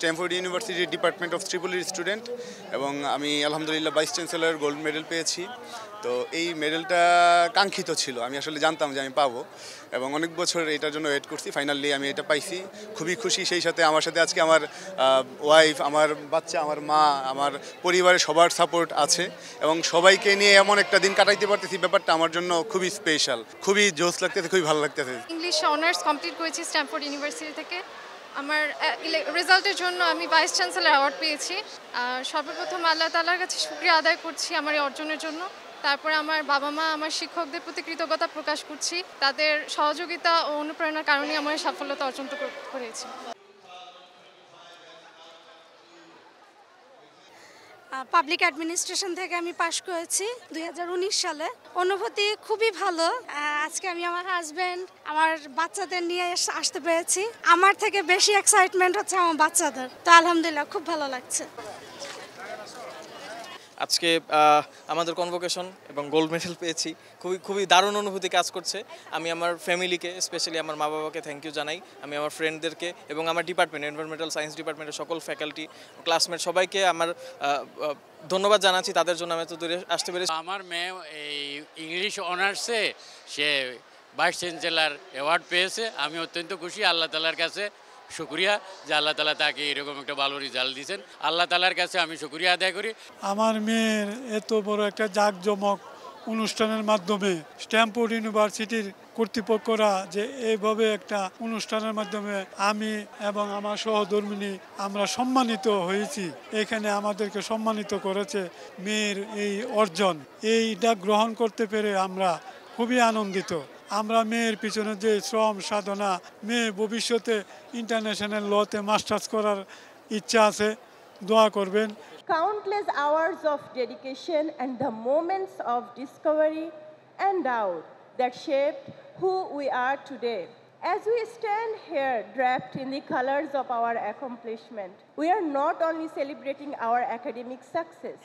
Stamford ইউনিভার্সিটির department of ট্রিপলির student এবং আমি আলহামদুলিল্লাহ ভাইস চ্যান্সেলর গোল্ড মেডেল পেয়েছি। তো এই মেডেলটা কাঙ্ক্ষিত ছিল, আমি আসলে জানতাম যে আমি পাবো এবং অনেক বছর এটার জন্য ওয়েট করছি। ফাইনালি আমি এটা পাইছি, খুবই খুশি। সেই সাথে আমার সাথে আজকে আমার ওয়াইফ, আমার বাচ্চা, আমার মা, আমার পরিবারের সবার সাপোর্ট আছে এবং সবাইকে নিয়ে এমন একটা দিন কাটাইতে পারতেছি, ব্যাপারটা আমার জন্য খুবই স্পেশাল, খুবই জোশ লাগতেছে, খুবই ভালো লাগতেছে। ইংলিশ অনার্স কমপ্লিট করেছি স্ট্যামফোর্ড ইউনিভার্সিটি থেকে। আমার রেজাল্টের জন্য আমি ভাইস চ্যান্সেলর অ্যাওয়ার্ড পেয়েছি। সর্বপ্রথম আল্লাহ তাআলার কাছে শুকরিয়া আদায় করছি আমার এই অর্জনের জন্য। তারপরে আমার বাবা মা, আমার শিক্ষকদের প্রতি কৃতজ্ঞতা প্রকাশ করছি। তাদের সহযোগিতা ও অনুপ্রেরণার কারণেই আমার এই সাফল্যতা অর্জন করেছি। পাবলিক অ্যাডমিনিস্ট্রেশন থেকে আমি পাশ করেছি 2019 সালে। অনুভূতি খুবই ভালো। আজকে আমি আমার হাজব্যান্ড, আমার বাচ্চাদের নিয়ে আসতে পেরেছি। আমার থেকে বেশি এক্সাইটমেন্ট হচ্ছে আমার বাচ্চাদের। তো আলহামদুলিল্লাহ খুব ভালো লাগছে। আজকে আমাদের কনভোকেশন এবং গোল্ড মেডেল পেয়েছি, খুবই দারুণ অনুভূতি কাজ করছে। আমি আমার ফ্যামিলিকে, স্পেশালি আমার মা বাবাকে থ্যাংক ইউ জানাই। আমি আমার ফ্রেন্ডদেরকে এবং আমার ডিপার্টমেন্ট, এনভায়রনমেন্টাল সায়েন্স ডিপার্টমেন্টের সকল ফ্যাকাল্টি, ক্লাসমেট সবাইকে আমার ধন্যবাদ জানাচ্ছি। তাদের জন্য আমি এত দূরে আসতে পেরেছি। আমার মেয়ে এই ইংলিশ অনার্সে সে ভাইস চ্যান্সেলর অ্যাওয়ার্ড পেয়েছে। আমি অত্যন্ত খুশি, আল্লাহ তাআলার কাছে শুকরিয়া যে আল্লাহ তাআলা তাকে এরকম একটা ভালো রেজাল্ট দিয়েছেন। আল্লাহ তাআলার কাছে আমি শুকরিয়া আদায় করি। আমার মেয়ের এত বড় একটা জাঁকজমক অনুষ্ঠানের মাধ্যমে স্ট্যামফোর্ড ইউনিভার্সিটির কর্তৃপক্ষরা যে এইভাবে একটা অনুষ্ঠানের মাধ্যমে আমি এবং আমার সহধর্মিণী আমরা সম্মানিত হয়েছি। এখানে আমাদেরকে সম্মানিত করেছে মেয়ের এই অর্জন। এইটা গ্রহণ করতে পেরে আমরা খুবই আনন্দিত। আমরা মেয়ের পিছনে যে শ্রম সাধনা, মেয়ে ভবিষ্যতে ইন্টারন্যাশনাল লতে মাস্টার্স করার ইচ্ছা আছে, দোয়া করবেন। Countless hours of dedication and the moments of discovery and doubt that shaped who we are today. As we stand here draped in the colors of our accomplishment, we are not only celebrating our academic success,